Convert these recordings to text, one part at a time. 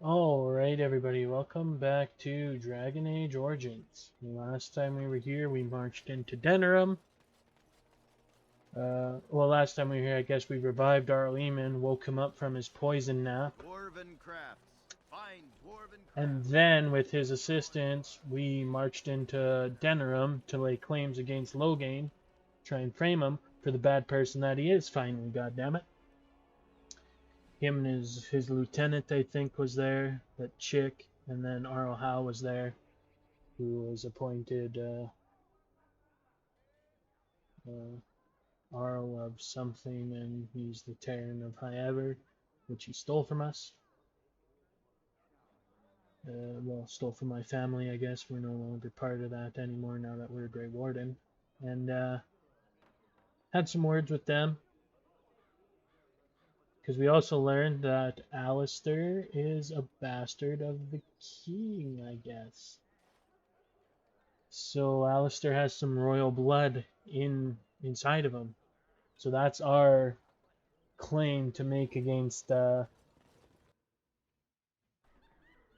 Alright, everybody, welcome back to Dragon Age Origins. Last time we were here, we marched into Denerim. Well, last time we were here, I guess we revived Arleman, woke him up from his poison nap. Dwarven crafts. Fine dwarven And crafts. then, with his assistance, we marched into Denerim to lay claims against Loghain, try and frame him for the bad person that he is, finally, goddammit. Him and his lieutenant, I think, was there, that chick, and then Arl Howe was there, who was appointed Arl of something, and he's the Terran of High which he stole from us. Well, stole from my family, I guess. We're no longer part of that anymore now that we're Grey Warden. And had some words with them, because we also learned that Alistair is a bastard of the king, I guess. So Alistair has some royal blood inside of him. So that's our claim to make against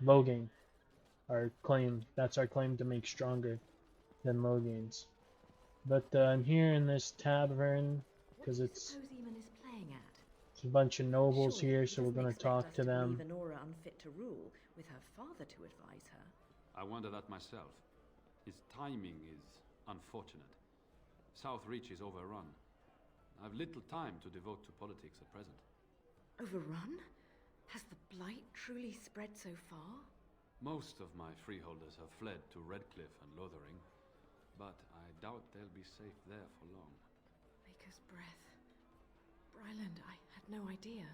Loghain. That's our claim to make stronger than Loghain's. But I'm here in this tavern because it's a bunch of nobles here, so we're going to talk to them. Queen Anora unfit to rule, with her father to advise her. I wonder that myself. His timing is unfortunate. South Reach is overrun. I've little time to devote to politics at present. Overrun? Has the blight truly spread so far? Most of my freeholders have fled to Redcliffe and Lothering, but I doubt they'll be safe there for long. Maker's breath. Bryland, I had no idea.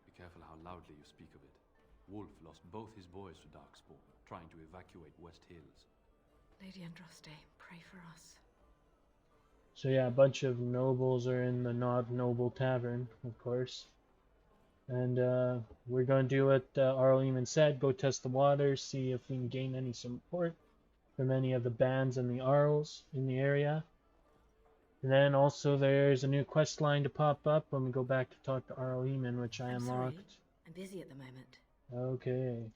Be careful how loudly you speak of it. Wolf lost both his boys to Darkspawn, trying to evacuate West Hills. Lady Andraste, pray for us. So yeah, a bunch of nobles are in the not noble tavern, of course. And we're going to do what Arleman said, go test the waters, see if we can gain any support from any of the bands and the Arls in the area. And then also there's a new quest line to pop up when we go back to talk to Arleman, which I unlocked. Sorry, I'm busy at the moment. Okay.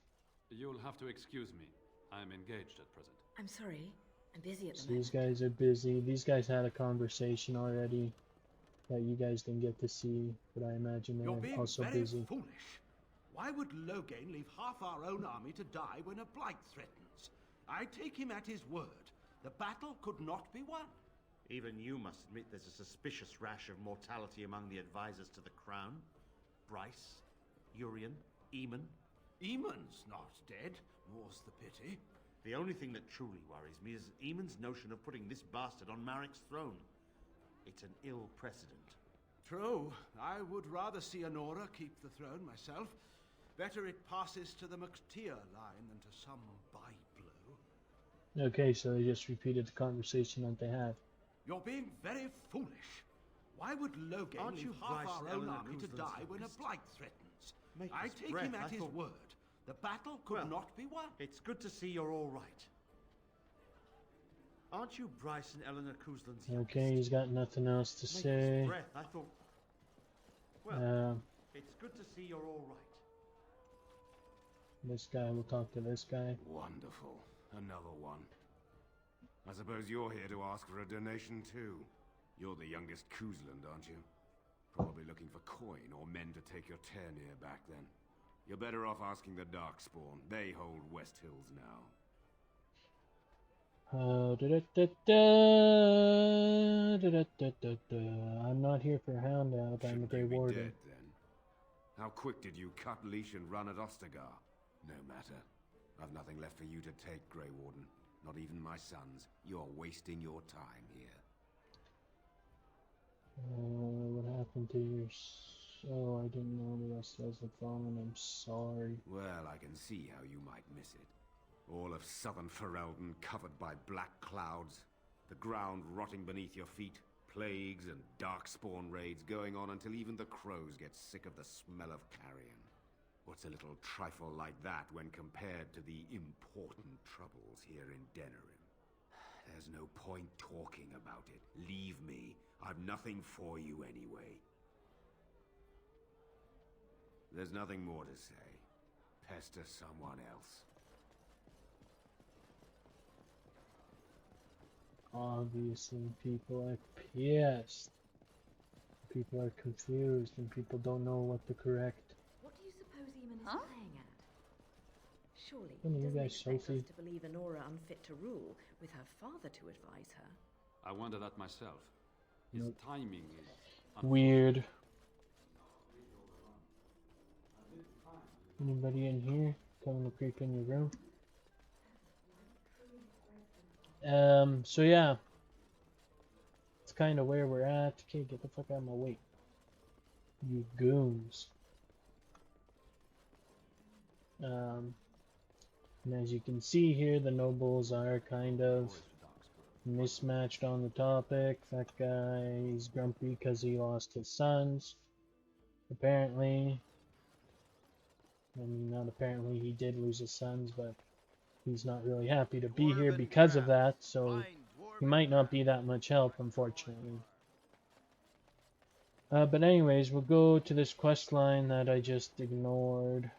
You'll have to excuse me. I'm engaged at present. I'm sorry, I'm busy at the So moment. these guys are busy. These guys had a conversation already that you guys didn't get to see, but I imagine they're also busy. Foolish. Why would Loghain leave half our own army to die when a blight threatens? I take him at his word. The battle could not be won. Even you must admit there's a suspicious rash of mortality among the advisors to the crown. Bryce, Urian, Eamon. Eamon's not dead, more's the pity. The only thing that truly worries me is Eamon's notion of putting this bastard on Marik's throne. It's an ill precedent. True, I would rather see Anora keep the throne myself. Better it passes to the McTeer line than to some by-blow. Okay, so they just repeated the conversation that they had. You're being very foolish. Why would Loghain leave half our own army to die when a blight threatens? I take him at his word. The battle could not be won. It's good to see you're all right. Aren't you Bryce and Eleanor Cousland's youngest? Okay, he's got nothing else to say. Breath, I thought... Well, it's good to see you're all right. This guy, we'll talk to this guy. Wonderful. Another one. I suppose you're here to ask for a donation too. You're the youngest Cousland, aren't you? Probably looking for coin or men to take your Ternir back then. You're better off asking the Darkspawn. They hold West Hills now. I'm not here for handout, I'm a Grey Warden. Dead, then. How quick did you cut leash and run at Ostagar? No matter. I've nothing left for you to take, Grey Warden. Not even my sons. You're wasting your time here. What happened to your... Oh, I didn't know the rest of the phone, I'm sorry. Well, I can see how you might miss it. All of southern Ferelden covered by black clouds, the ground rotting beneath your feet, plagues and darkspawn raids going on until even the crows get sick of the smell of carrion. What's a little trifle like that when compared to the important troubles here in Denerim? There's no point talking about it. Leave me. I've nothing for you anyway. There's nothing more to say. Pester someone else. Obviously, people are pissed. People are confused, and people don't know what to correct. What do you suppose Eamon is playing at? Surely Come he here, doesn't guys, expect Sophie. us to believe Anora unfit to rule, with her father to advise her. I wonder that myself. His Nope. timing is Weird. Anybody in here? Coming to creep in your room? So yeah. It's kind of where we're at. Okay, get the fuck out of my way. You goons. And as you can see here, the nobles are kind of mismatched on the topic. That guy is grumpy because he lost his sons. Apparently. I mean, not apparently, he did lose his sons, but he's not really happy to be here because of that, so he might not be that much help, unfortunately. But anyways, we'll go to this quest line that I just ignored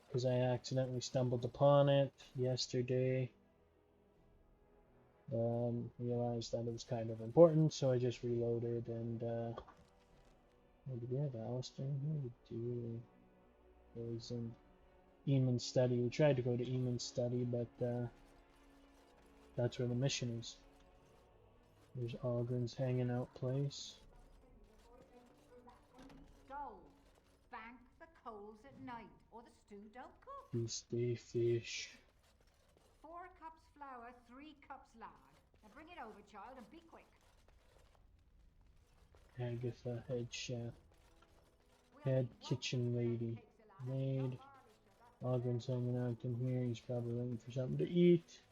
because I accidentally stumbled upon it yesterday. Realized that it was kind of important, so I just reloaded and what do we have, Alistair? What do we do? It was in Eamon's study. We tried to go to Eamon's study, but that's where the mission is. There's Ogren's hanging out place. Gold. Bank the coals at night, or the stew don't cook. Feast day fish. 4 cups flour, 3 cups lard. Now bring it over, child, and be quick. Agatha, head chef. Head kitchen lady. Maid. Ogren's hanging out in here. He's probably waiting for something to eat.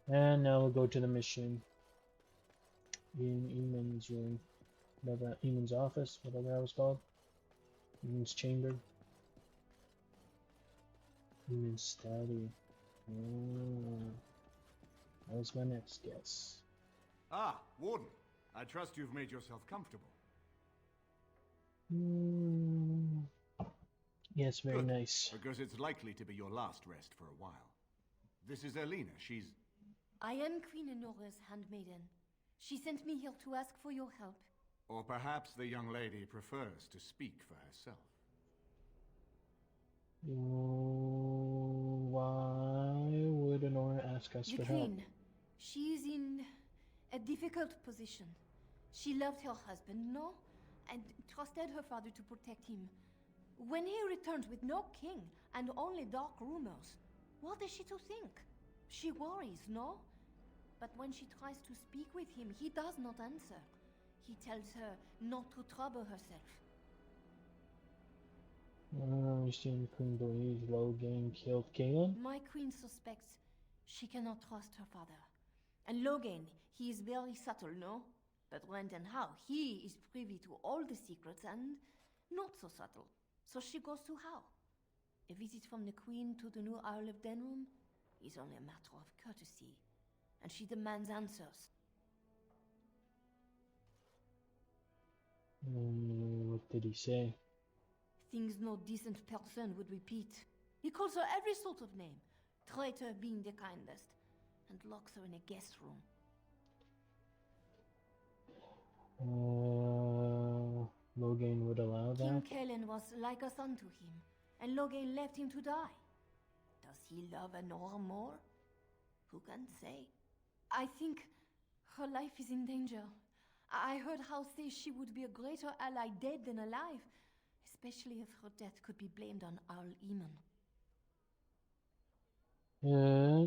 And now we'll go to the mission. In Eamon's room. Whatever, Eamon's office, whatever that was called. Eamon's chamber. Eamon's study. Oh, that was my next guess. Ah, Warden. I trust you've made yourself comfortable. Yes, very Good, nice. because it's likely to be your last rest for a while. This is Elena. She's... I am Queen Anora's handmaiden. She sent me here to ask for your help. Or perhaps the young lady prefers to speak for herself. Why would Anora ask us The for help? Queen, she is in a difficult position. She loved her husband, no? And trusted her father to protect him. When he returned with no king and only dark rumors, what is she to think? She worries, no? But when she tries to speak with him, he does not answer. He tells her not to trouble herself. You seem Queen believes Loghain killed Kaelin? My queen suspects she cannot trust her father. And Loghain, he is very subtle, no? But when and how, he is privy to all the secrets and not so subtle. So she goes to how? A visit from the queen to the new Isle of Denrum is only a matter of courtesy. And she demands answers. What did he say? Things no decent person would repeat. He calls her every sort of name, traitor being the kindest, and locks her in a guest room. Loghain would allow King that? Kaelin was like a son to him, and Loghain left him to die. Does he love Anora more? Who can say? I think her life is in danger. I heard how say she would be a greater ally dead than alive, especially if her death could be blamed on Earl Eamon.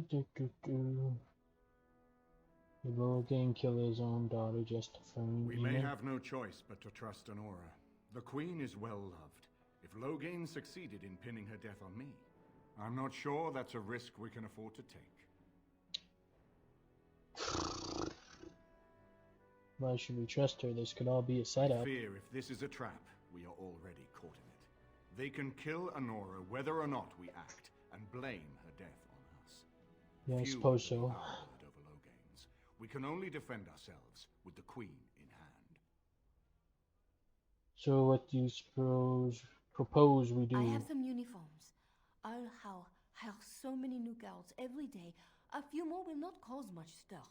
Did Loghain kill his own daughter just to frame We Eamon? may have no choice but to trust Anora. The Queen is well loved. If Loghain succeeded in pinning her death on me, I'm not sure that's a risk we can afford to take. Why should we trust her? This could all be a setup. I fear if this is a trap, we are already caught in it. They can kill Anora whether or not we act, and blame her death on us. Yeah, I Few suppose have the so. power that over Loghain's. We can only defend ourselves with the Queen in hand. So what do you propose we do? I have some uniforms. so many new guards every day. A few more will not cause much stir.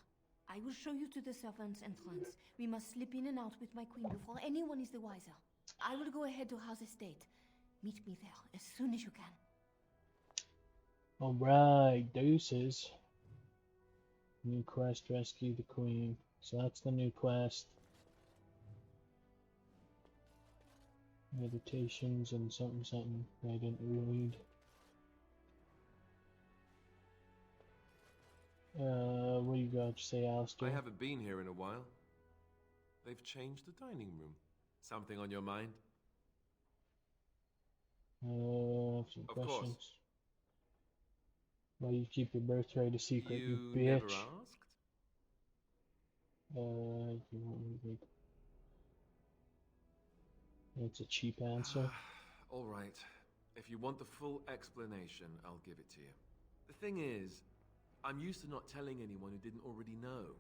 I will show you to the servants' entrance. We must slip in and out with my queen before anyone is the wiser. I will go ahead to House Estate. Meet me there as soon as you can. Alright, deuces. New quest, rescue the queen. So that's the new quest. Meditations and something something I didn't read. What do you got to say, Alistair? I haven't been here in a while. They've changed the dining room. Something on your mind? Some Of questions. course. Why you keep your birthright a secret, you bitch? Never asked? You want me to... That's a cheap answer. All right. If you want the full explanation, I'll give it to you. The thing is, I'm used to not telling anyone who didn't already know.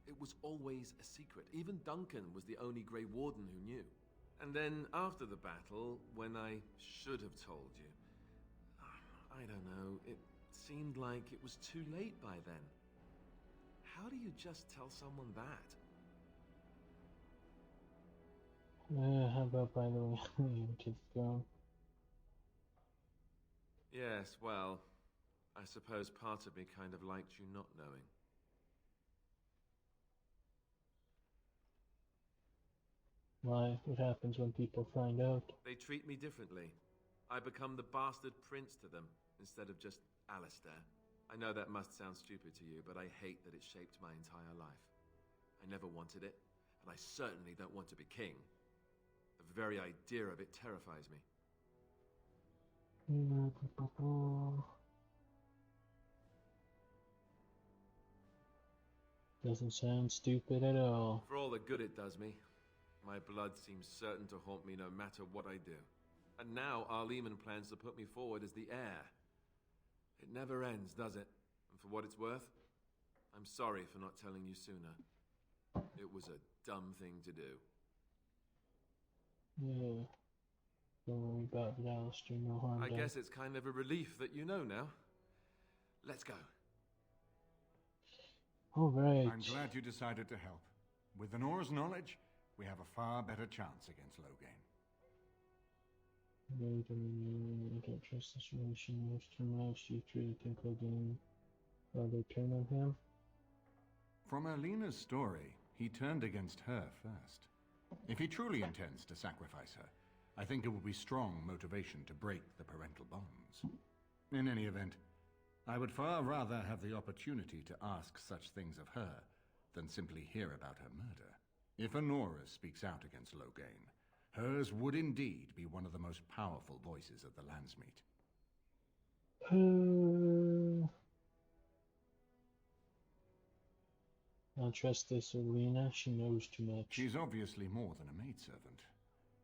It was always a secret. Even Duncan was the only Grey Warden who knew. And then after the battle, when I should have told you, I don't know, it seemed like it was too late by then. How do you just tell someone that? How about by the way to the throne? Yes, well, I suppose part of me kind of liked you not knowing. Why? What happens when people find out? They treat me differently. I become the bastard prince to them, instead of just Alistair. I know that must sound stupid to you, but I hate that it shaped my entire life. I never wanted it, and I certainly don't want to be king. The very idea of it terrifies me. Doesn't sound stupid at all. For all the good it does me, my blood seems certain to haunt me no matter what I do. And now Arleman plans to put me forward as the heir. It never ends, does it? And for what it's worth, I'm sorry for not telling you sooner. It was a dumb thing to do. Yeah. Don't worry about it, Alistair. No harm I done. guess it's kind of a relief that you know now. Let's go. Alright. I'm glad you decided to help. With Anora's knowledge, we have a far better chance against Loghain. I don't trust this relation. Most terminals, you truly think Loghain rather turn on him? From Erlena's story, he turned against her first. If he truly intends to sacrifice her, I think it will be strong motivation to break the parental bonds. In any event, I would far rather have the opportunity to ask such things of her than simply hear about her murder. If Anora speaks out against Loghain, hers would indeed be one of the most powerful voices of the Landsmeet. I don't trust this Alina. She knows too much. She's obviously more than a maidservant,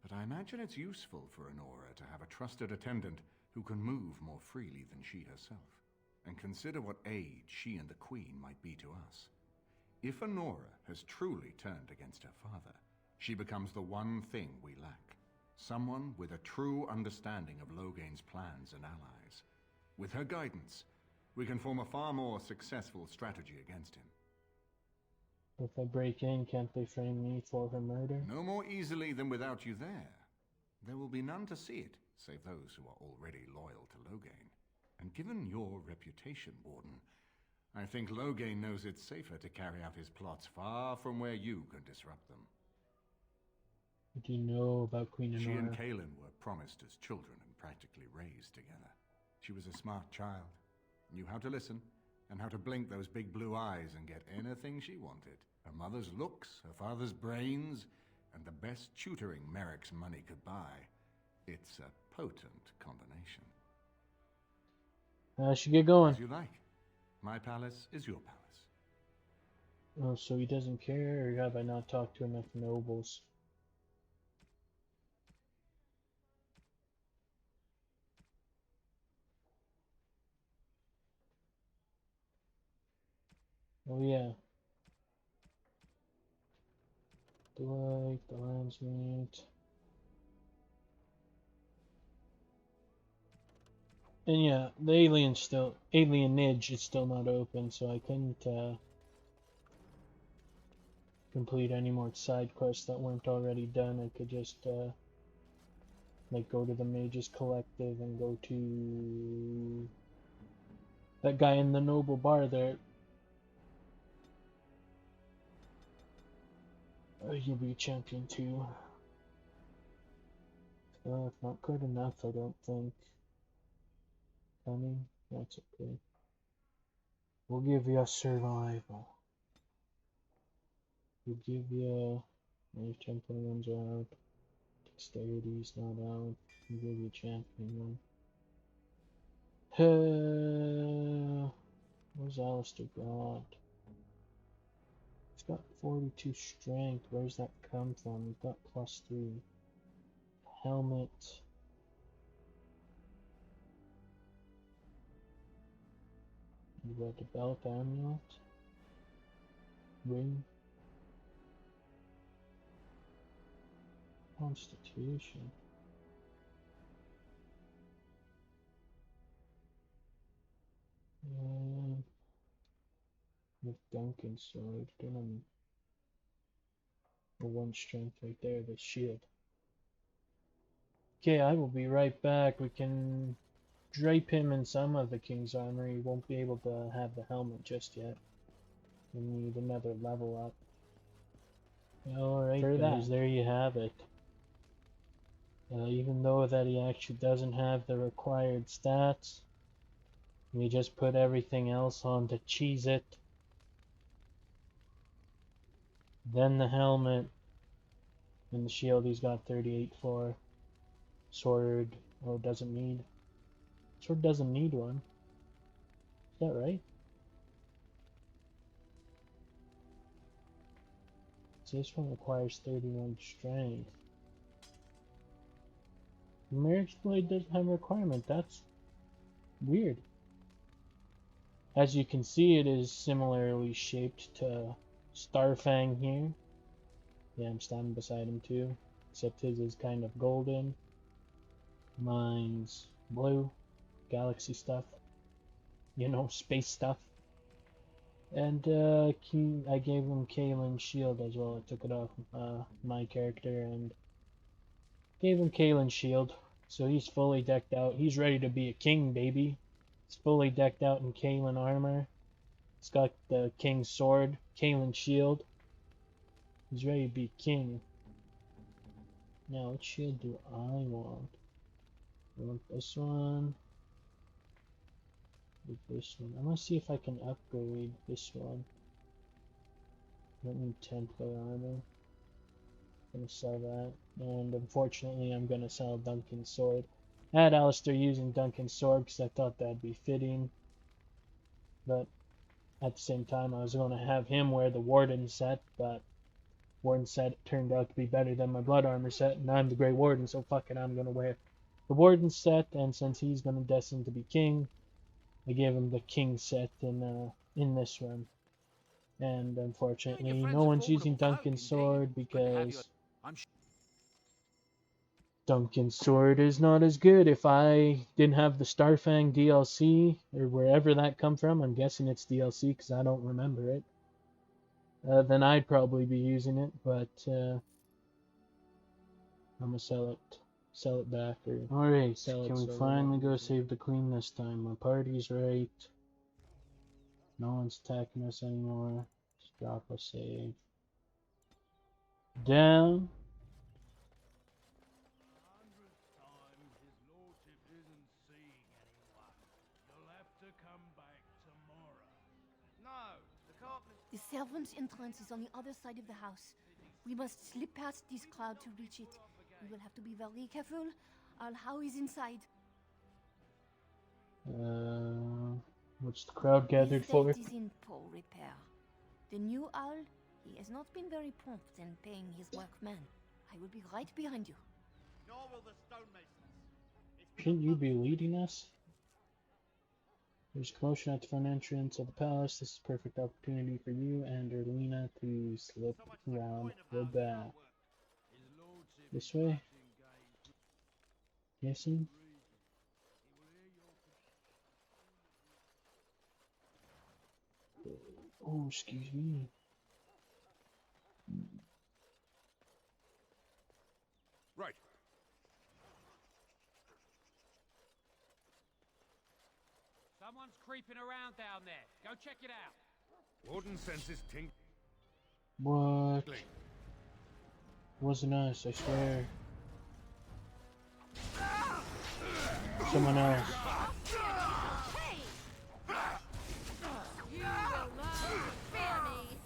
but I imagine it's useful for Anora to have a trusted attendant who can move more freely than she herself. And consider what aid she and the Queen might be to us. If Anora has truly turned against her father, she becomes the one thing we lack. Someone with a true understanding of Loghain's plans and allies. With her guidance, we can form a far more successful strategy against him. If I break in, can't they frame me for her murder? No more easily than without you there. There will be none to see it, save those who are already loyal to Loghain. And given your reputation, Warden, I think Loghain knows it's safer to carry out his plots far from where you can disrupt them. What do you know about Queen Anora? She and Kaelin were promised as children and practically raised together. She was a smart child, knew how to listen, and how to blink those big blue eyes and get anything she wanted. Her mother's looks, her father's brains, and the best tutoring Merrick's money could buy. It's a potent combination. I should get going. As you like. My palace is your palace. Oh, so he doesn't care, or have I not talked to enough nobles? Oh yeah. The Landsmeet. And yeah, the alienage is still not open, so I couldn't complete any more side quests that weren't already done. I could just like go to the Mages Collective and go to that guy in the Noble Bar there. You'll be champion too. It's not good enough, I don't think. Coming? That's okay. We'll give you a survival. We'll give you a temple ones are out. Dexterity's not out. We'll give you a champion one. Where's Alistair got? He's got 42 strength. Where's that come from? He's got +3. Helmet. You got the belt, amulet, ring, constitution. With Duncan's sword, don't have the 1 strength right there, the shield. Okay, I will be right back. We can drape him in some of the king's armor. He won't be able to have the helmet just yet. We need another level up. Alright guys, there you have it. Even though that he actually doesn't have the required stats, we just put everything else on to cheese it. Then the helmet and the shield he's got 38 for. Sword, oh, doesn't need. Sword doesn't need one. Is that right? So this one requires 31 strength. Marriage Blade doesn't have a requirement. That's weird. As you can see, it is similarly shaped to Starfang here. Yeah, I'm standing beside him too. Except his is kind of golden. Mine's blue. Galaxy stuff. You know, space stuff. And I gave him Kaelin's shield as well. I took it off my character and gave him Kaelin's shield. So he's fully decked out. He's ready to be a king, baby. He's fully decked out in Kaelin armor. He's got the king's sword, Kaelin's shield. He's ready to be king. Now, what shield do I want? I want this one. With this one. I'm gonna see if I can upgrade this one. I don't need 10 player armor. I'm gonna sell that. And unfortunately, I'm gonna sell Duncan's sword. I had Alistair using Duncan's sword because I thought that'd be fitting. But at the same time, I was going to have him wear the Warden set, but Warden set turned out to be better than my Blood Armor set, and I'm the Grey Warden, so fuck it, I'm going to wear the Warden set, and since he's going to destined to be king, I gave him the King set in this one. And unfortunately, no one's using Duncan's sword because Duncan's sword is not as good. If I didn't have the Starfang DLC, or wherever that come from, I'm guessing it's DLC because I don't remember it, then I'd probably be using it, but I'm gonna sell it back. Alright, can we finally go save the queen this time? My party's right. No one's attacking us anymore. Just drop a save. Down. The servants' entrance is on the other side of the house. We must slip past this crowd to reach it. We will have to be very careful. Our How is inside. What's the crowd gathered for? The estate is in poor repair. The new owl, he has not been very prompt in paying his workmen. I will be right behind you. Nor will the stonemasons. Shouldn't you be leading us? There's a commotion at the front entrance of the palace. This is a perfect opportunity for you and Erlina to slip around the back. This way? Guessing? Oh, excuse me. Right. Someone's creeping around down there. Go check it out. Warden senses ting. What? Wasn't us, I swear. Someone else. Hey! You will learn to fear me.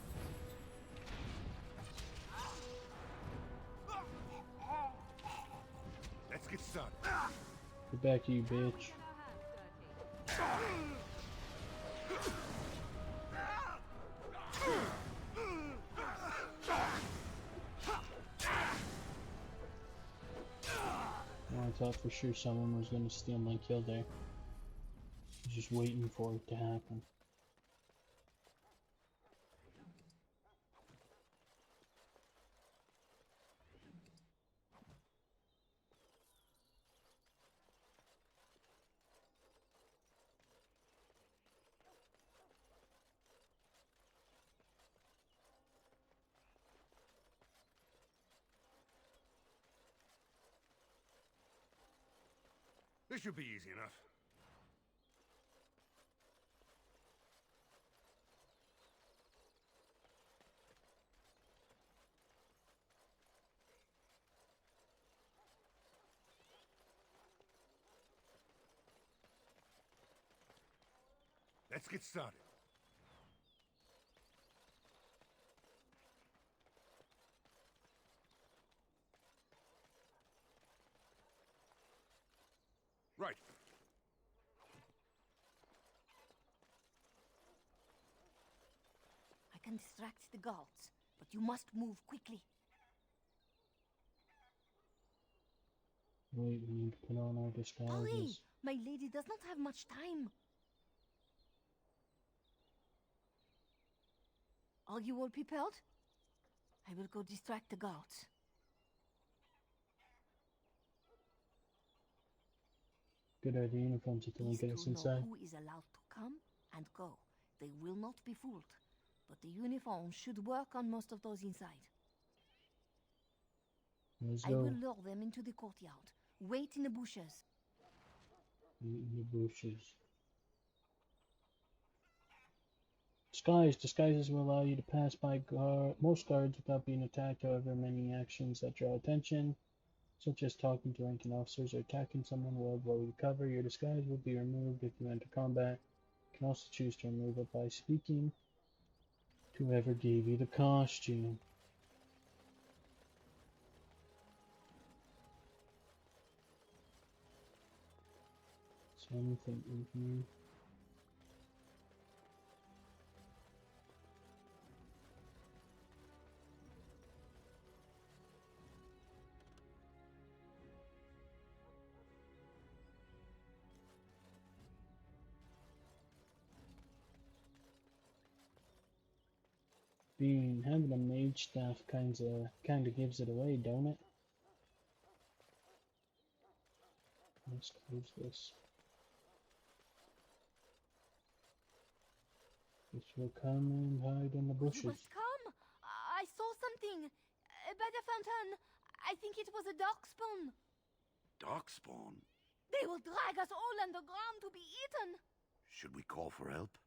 Let's get started. Get back to you, bitch. I thought for sure someone was gonna steal my kill there. I was just waiting for it to happen. This should be easy enough. Let's get started. Right. I can distract the guards, but you must move quickly. Wait, we need to put on our Hurry! disguises. My lady does not have much time. Are you all prepared? I will go distract the guards. Good idea, uniforms until they These get us two know inside. who is allowed to come and go. They will not be fooled, but the uniform should work on most of those inside. Let's I go. will lure them into the courtyard. Wait in the bushes. In the bushes. Disguises will allow you to pass by most guards without being attacked. However, many actions that draw attention, such as talking to ranking officers or attacking someone, will blow your cover. Your disguise will be removed if you enter combat. You can also choose to remove it by speaking to whoever gave you the costume. Something in here. Having a mage staff kinda gives it away, don't it? Let's close this. This will come and hide in the You bushes. must come. I saw something by the fountain. I think it was a darkspawn. Darkspawn? They will drag us all underground to be eaten. Should we call for help?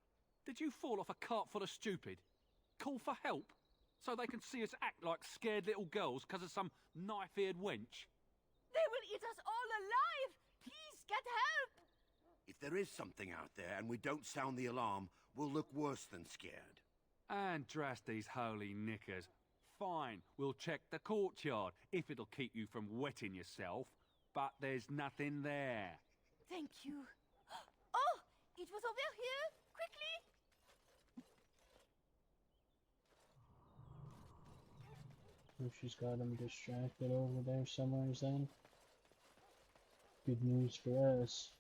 Did you fall off a cart full of stupid? Call for help? So they can see us act like scared little girls because of some knife-eared wench? They will eat us all alive. Please get help. If there is something out there and we don't sound the alarm, we'll look worse than scared. And drast these holy knickers. Fine, we'll check the courtyard, if it'll keep you from wetting yourself. But there's nothing there. Thank you. Oh, it was over here. Quickly. So she's got him distracted over there somewhere then. Good news for us.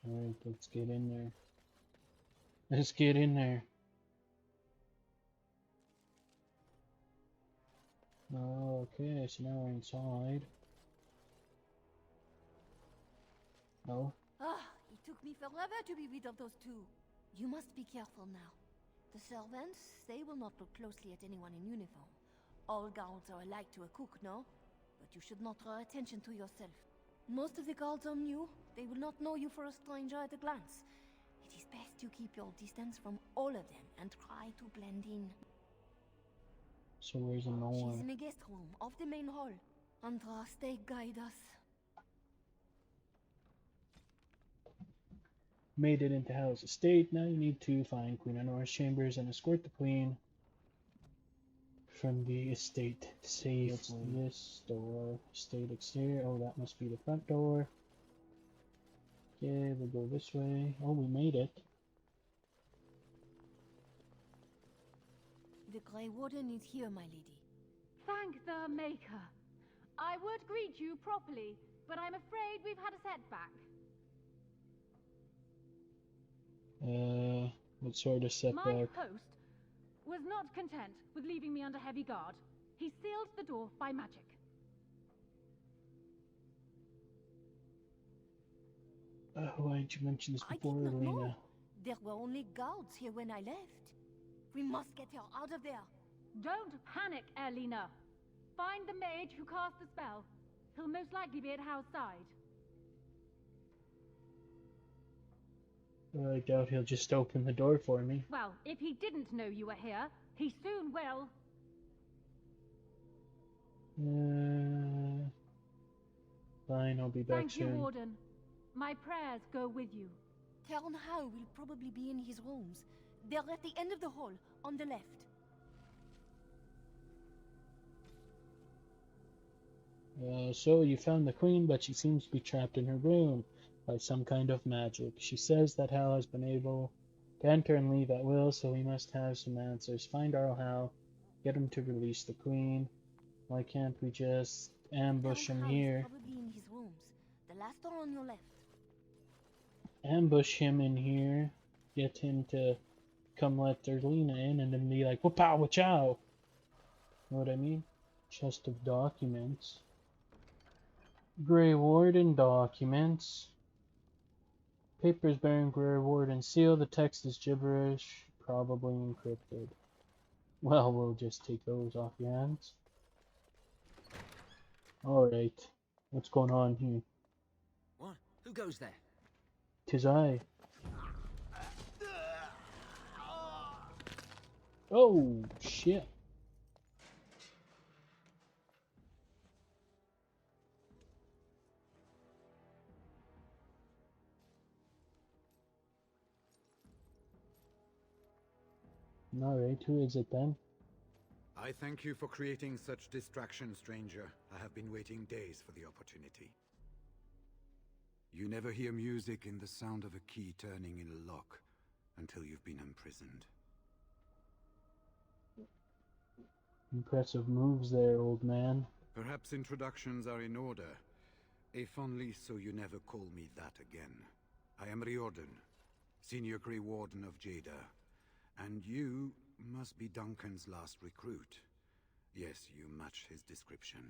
Alright, let's get in there. Let's get in there. Okay, so now we're inside. Oh. Ah, it took me forever to be rid of those two. You must be careful now. The servants, they will not look closely at anyone in uniform. All guards are alike to a cook, no? But you should not draw attention to yourself. Most of the guards are new. They will not know you for a stranger at a glance. It is best you keep your distance from all of them and try to blend in. So where's She's Anora? in the guest room of the main hall. Andras, they guide us. Made it into House Estate. Now you need to find Queen Anora's chambers and escort the Queen from the estate safely. What's this door? Estate exterior. Oh, that must be the front door. Okay, we'll go this way. Oh, we made it. The Grey Warden is here, my lady. Thank the Maker. I would greet you properly, but I'm afraid we've had a setback. What sort of My setback? host was not content with leaving me under heavy guard. He sealed the door by magic. Why didn't you mention this I before, did not Elena? know. There were only guards here when I left. We must get her out of there. Don't panic, Erlina. Find the mage who cast the spell. He'll most likely be at house side. I doubt he'll just open the door for me. Well, if he didn't know you were here, he soon will. Fine, I'll be back Thank you, soon. Warden. My prayers go with you. Count Howe will probably be in his rooms. They're at the end of the hall, on the left. So you found the Queen, but she seems to be trapped in her room by some kind of magic. She says that Hal has been able to enter and leave at will, so we must have some answers. Find Earl Hal, get him to release the Queen. Why can't we just ambush him Howe here? is probably in his rooms. The last door on your left. Ambush him in here, get him to come let Erlina in, and then be like, "Whoop-pow, wha-chow!" Know what I mean? Chest of documents. Grey Warden documents. Papers bearing Grey Warden seal. The text is gibberish, probably encrypted. Well, we'll just take those off your hands. Alright. What's going on here? What? Who goes there? 'Tis I. Oh, shit. Alright, who is it then? I thank you for creating such distraction, stranger. I have been waiting days for the opportunity. You never hear music in the sound of a key turning in a lock until you've been imprisoned. Impressive moves there, old man. Perhaps introductions are in order. If only so you never call me that again. I am Riordan, Senior Grey Warden of Jada. And you must be Duncan's last recruit. Yes, you match his description.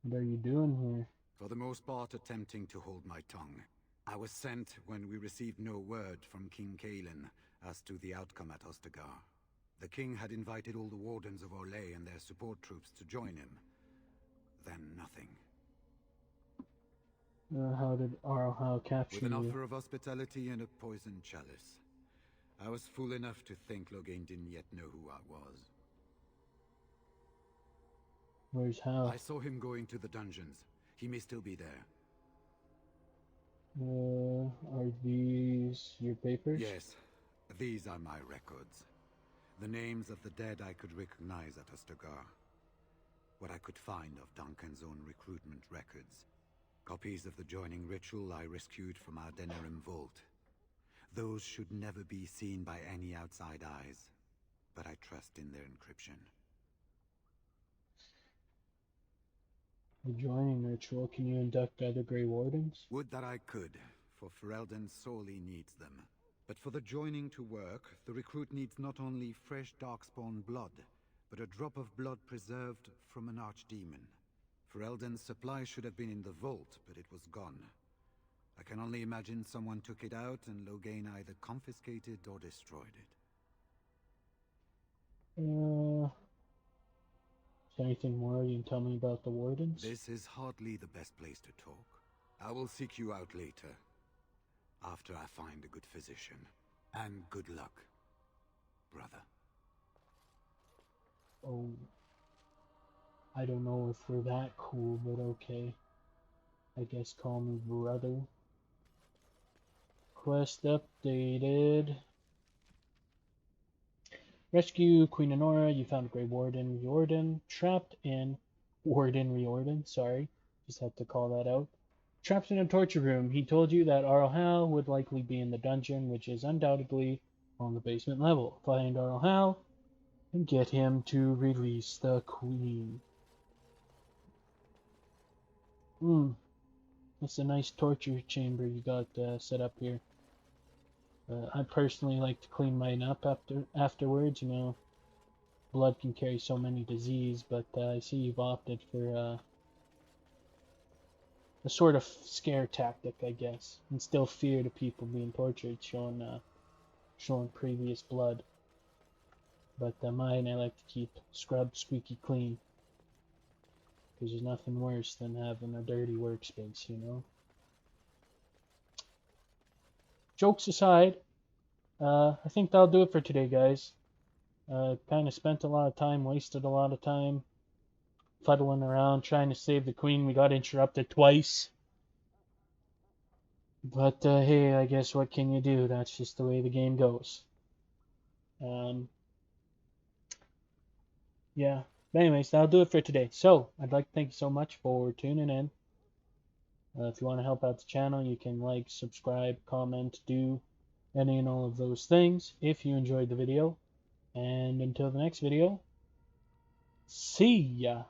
What are you doing here? For the most part, attempting to hold my tongue. I was sent when we received no word from King Kaelin as to the outcome at Ostagar. The king had invited all the wardens of Orlais and their support troops to join him. Then nothing. How did Arl capture With an you? offer of hospitality and a poisoned chalice. I was fool enough to think Loghain didn't yet know who I was. Where's Hal? I saw him going to the dungeons. He may still be there. Are these your papers? Yes, these are my records. The names of the dead I could recognize at Ostagar. What I could find of Duncan's own recruitment records. Copies of the joining ritual I rescued from our Denerim vault. Those should never be seen by any outside eyes, but I trust in their encryption. The joining ritual. Can you induct other Grey Wardens? Would that I could, for Ferelden sorely needs them. But for the joining to work, the recruit needs not only fresh darkspawn blood, but a drop of blood preserved from an archdemon. Ferelden's supply should have been in the vault, but it was gone. I can only imagine someone took it out and Loghain either confiscated or destroyed it. Is there anything more you can tell me about the wardens? This is hardly the best place to talk. I will seek you out later, after I find a good physician. And good luck, brother. Oh, I don't know if we're that cool, but okay. I guess call me brother. Quest updated. Rescue Queen Anora. You found Grey Warden Riordan trapped in Riordan. Sorry, just had to call that out. Trapped in a torture room. He told you that Arl would likely be in the dungeon, which is undoubtedly on the basement level. Find Arl and get him to release the Queen. It's a nice torture chamber you got set up here. I personally like to clean mine up afterwards. You know, blood can carry so many diseases, but I see you've opted for a sort of scare tactic, I guess. Instill fear to people being tortured, showing previous blood. But mine I like to keep scrubbed squeaky clean. Because there's nothing worse than having a dirty workspace, you know? Jokes aside, I think that'll do it for today, guys. Kind of spent a lot of time, wasted a lot of time fuddling around trying to save the Queen. We got interrupted twice. But hey, I guess what can you do? That's just the way the game goes. Yeah. But anyways, that'll do it for today. So, I'd like to thank you so much for tuning in. If you want to help out the channel, you can like, subscribe, comment, do any and all of those things if you enjoyed the video. And until the next video, see ya!